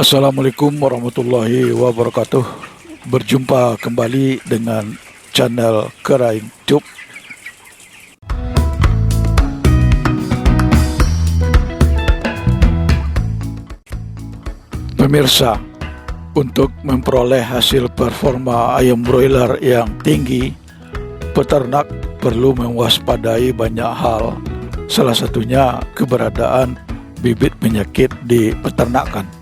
Assalamualaikum warahmatullahi wabarakatuh. Berjumpa kembali dengan channel Kerain Tube. Pemirsa, untuk memperoleh hasil performa ayam broiler yang tinggi, peternak perlu mewaspadai banyak hal. Salah satunya keberadaan bibit penyakit di peternakan.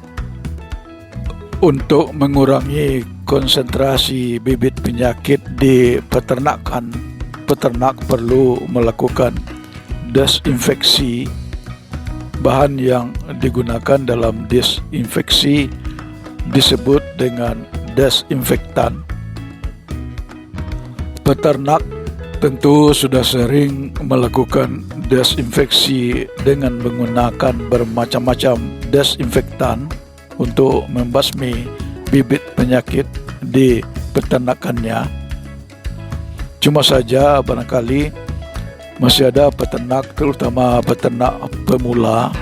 Untuk mengurangi konsentrasi bibit penyakit di peternakan, peternak perlu melakukan desinfeksi. Bahan yang digunakan dalam desinfeksi disebut dengan desinfektan. Peternak tentu sudah sering melakukan desinfeksi dengan menggunakan bermacam-macam desinfektan untuk membasmi bibit penyakit di peternakannya. Cuma saja barangkali masih ada peternak, terutama peternak pemula,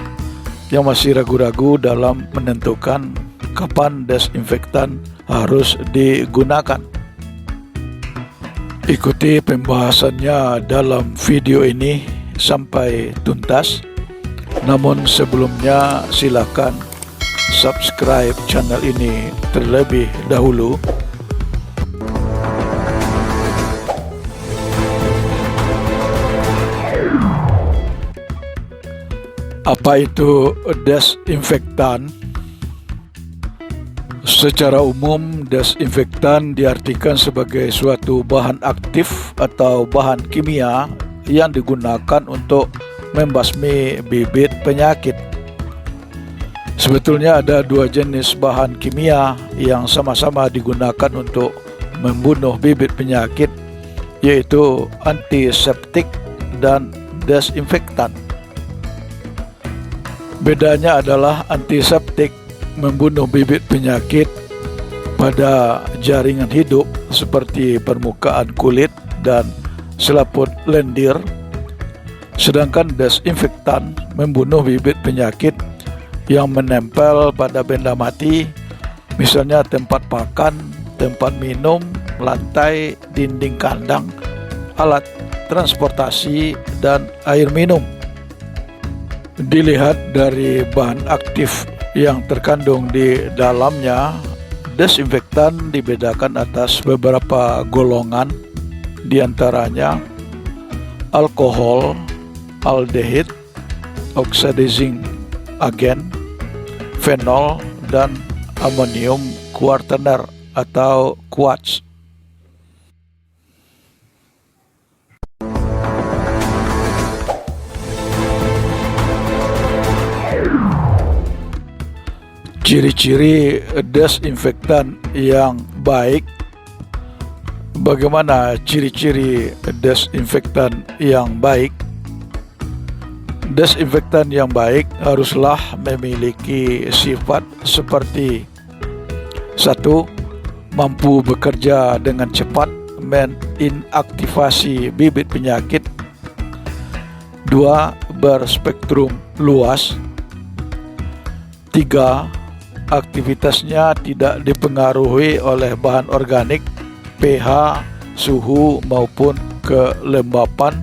yang masih ragu-ragu dalam menentukan kapan desinfektan harus digunakan. Ikuti pembahasannya dalam video ini sampai tuntas. Namun sebelumnya silakan subscribe channel ini terlebih dahulu. Apa itu desinfektan? Secara umum, desinfektan diartikan sebagai suatu bahan aktif atau bahan kimia yang digunakan untuk membasmi bibit penyakit. Sebetulnya ada dua jenis bahan kimia yang sama-sama digunakan untuk membunuh bibit penyakit, yaitu antiseptik dan desinfektan. Bedanya adalah antiseptik membunuh bibit penyakit pada jaringan hidup seperti permukaan kulit dan selaput lendir, sedangkan desinfektan membunuh bibit penyakit yang menempel pada benda mati, misalnya tempat pakan, tempat minum, lantai, dinding kandang, alat transportasi, dan air minum. Dilihat dari bahan aktif yang terkandung di dalamnya, desinfektan dibedakan atas beberapa golongan, diantaranya alkohol, aldehid, oxidizing agen, fenol, dan amonium kuartener atau quartz. Ciri-ciri desinfektan yang baik. Bagaimana ciri-ciri desinfektan yang baik? Desinfektan yang baik haruslah memiliki sifat seperti: 1. Mampu bekerja dengan cepat menginaktivasi bibit penyakit. 2. Berspektrum luas. 3. Aktivitasnya tidak dipengaruhi oleh bahan organik, pH, suhu, maupun kelembapan.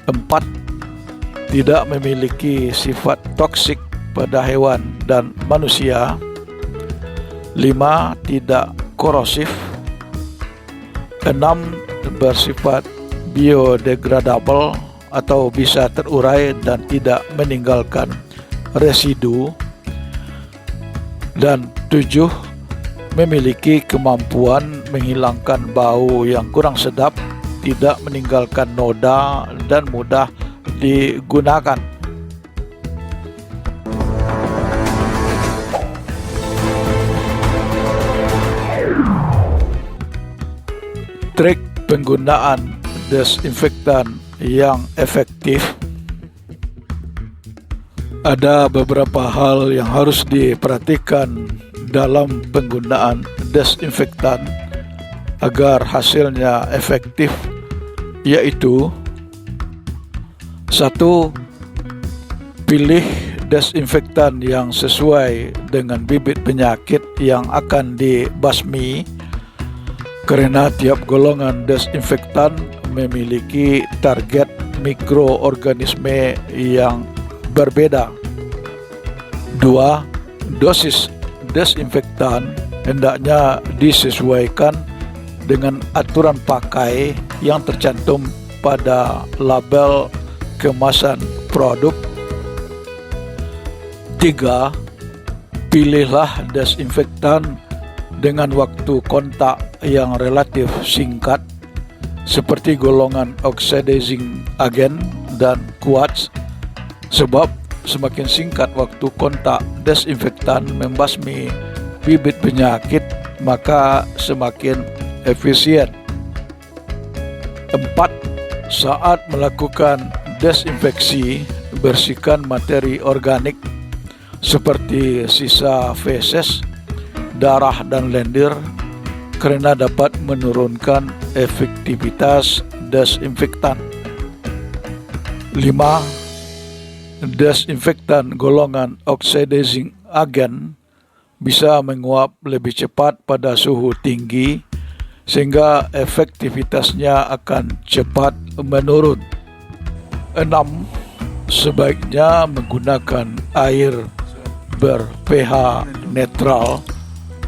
4. Tidak memiliki sifat toksik pada hewan dan manusia. 5. Tidak korosif. 6. Bersifat biodegradable atau bisa terurai dan tidak meninggalkan residu. Dan 7. Memiliki kemampuan menghilangkan bau yang kurang sedap, tidak meninggalkan noda, dan mudah digunakan. Trik penggunaan desinfektan yang efektif. Ada beberapa hal yang harus diperhatikan dalam penggunaan desinfektan agar hasilnya efektif, yaitu: 1. Pilih desinfektan yang sesuai dengan bibit penyakit yang akan dibasmi, karena tiap golongan desinfektan memiliki target mikroorganisme yang berbeda. 2. Dosis desinfektan hendaknya disesuaikan dengan aturan pakai yang tercantum pada label kemasan produk. 3. Pilihlah desinfektan dengan waktu kontak yang relatif singkat seperti golongan oxidizing agent dan quartz, sebab semakin singkat waktu kontak desinfektan membasmi bibit penyakit, maka semakin efisien. 4. Saat melakukan desinfeksi, bersihkan materi organik seperti sisa feses, darah dan lendir, karena dapat menurunkan efektivitas desinfektan. 5. Desinfektan golongan oxidizing agent bisa menguap lebih cepat pada suhu tinggi, sehingga efektivitasnya akan cepat menurun. 6. Sebaiknya menggunakan air ber-pH netral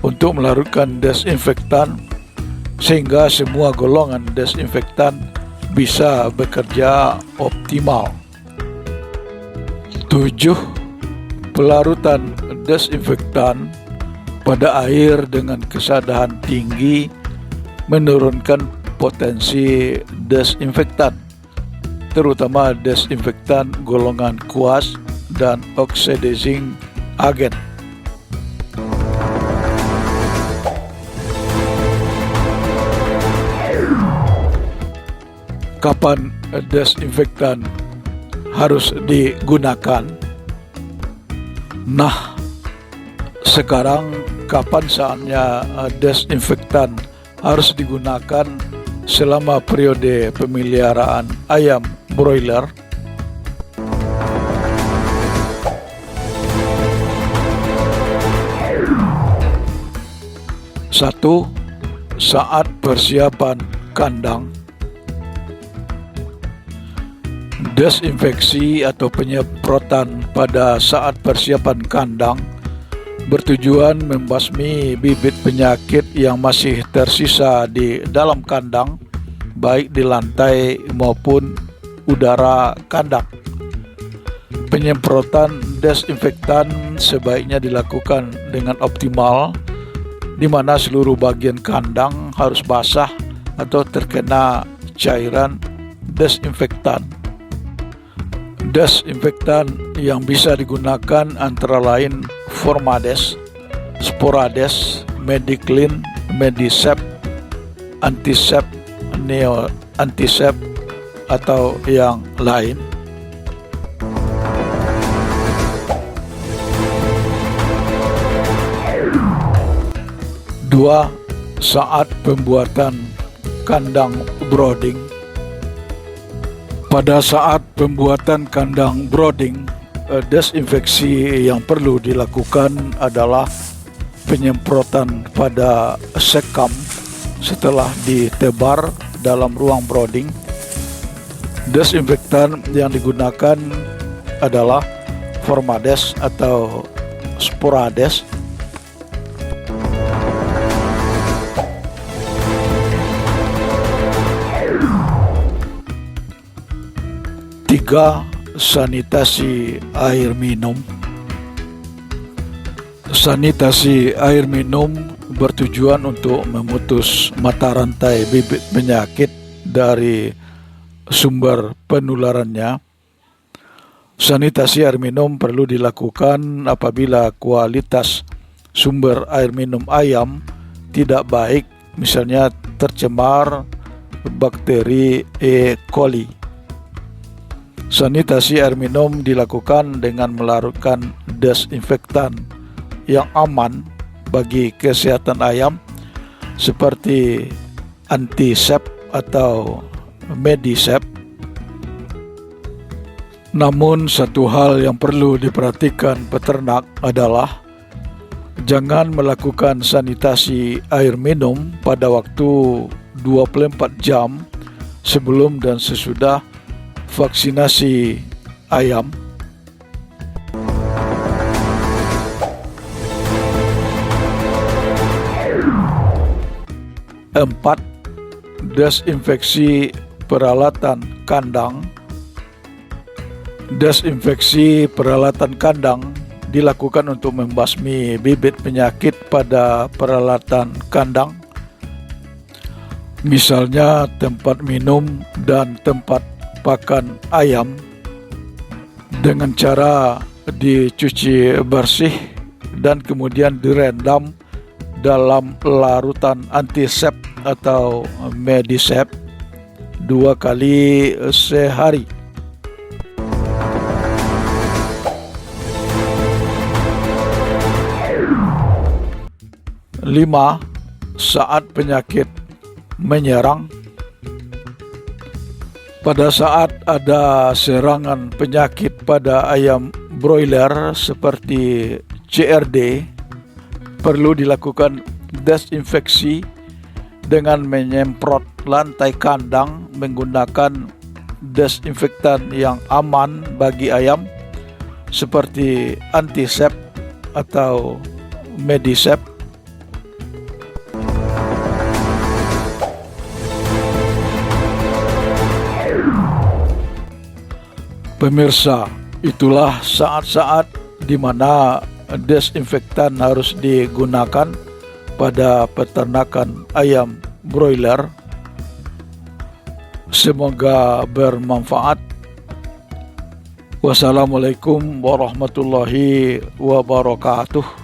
untuk melarutkan desinfektan, sehingga semua golongan desinfektan bisa bekerja optimal. 7. Pelarutan desinfektan pada air dengan kesadaran tinggi menurunkan potensi desinfektan, terutama desinfektan golongan quartz dan oxidizing agent. Kapan desinfektan harus digunakan? Nah, sekarang kapan saatnya desinfektan harus digunakan selama periode pemeliharaan ayam broiler? 1. Saat persiapan kandang. Desinfeksi atau penyemprotan pada saat persiapan kandang bertujuan membasmi bibit penyakit yang masih tersisa di dalam kandang, baik di lantai maupun udara kandang. Penyemprotan desinfektan sebaiknya dilakukan dengan optimal, di mana seluruh bagian kandang harus basah atau terkena cairan desinfektan. Desinfektan yang bisa digunakan antara lain Formades, Sporades, Mediclean, Medisep, Antisep, Neo Antisep, atau yang lain. 2. Saat pembuatan kandang brooding. Pada saat pembuatan kandang brooding, desinfeksi yang perlu dilakukan adalah penyemprotan pada sekam setelah ditebar dalam ruang brooding. Desinfektan yang digunakan adalah Formades atau Sporades. 3. Sanitasi air minum. Sanitasi air minum bertujuan untuk memutus mata rantai bibit penyakit dari sumber penularannya. Sanitasi air minum perlu dilakukan apabila kualitas sumber air minum ayam tidak baik, misalnya tercemar bakteri E. coli. Sanitasi air minum dilakukan dengan melarutkan desinfektan yang aman bagi kesehatan ayam seperti Antisep atau Medisep. Namun satu hal yang perlu diperhatikan peternak adalah jangan melakukan sanitasi air minum pada waktu 24 jam sebelum dan sesudah vaksinasi ayam. Empat, desinfeksi peralatan kandang. Desinfeksi peralatan kandang dilakukan untuk membasmi bibit penyakit pada peralatan kandang, misalnya tempat minum dan tempat pakan ayam, dengan cara dicuci bersih dan kemudian direndam dalam larutan antisep atau medisep 2 kali sehari. Lima, saat penyakit menyerang. Pada saat ada serangan penyakit pada ayam broiler seperti CRD, perlu dilakukan desinfeksi dengan menyemprot lantai kandang menggunakan desinfektan yang aman bagi ayam seperti antisep atau medisep. Pemirsa, itulah saat-saat di mana desinfektan harus digunakan pada peternakan ayam broiler. Semoga bermanfaat. Wassalamualaikum warahmatullahi wabarakatuh.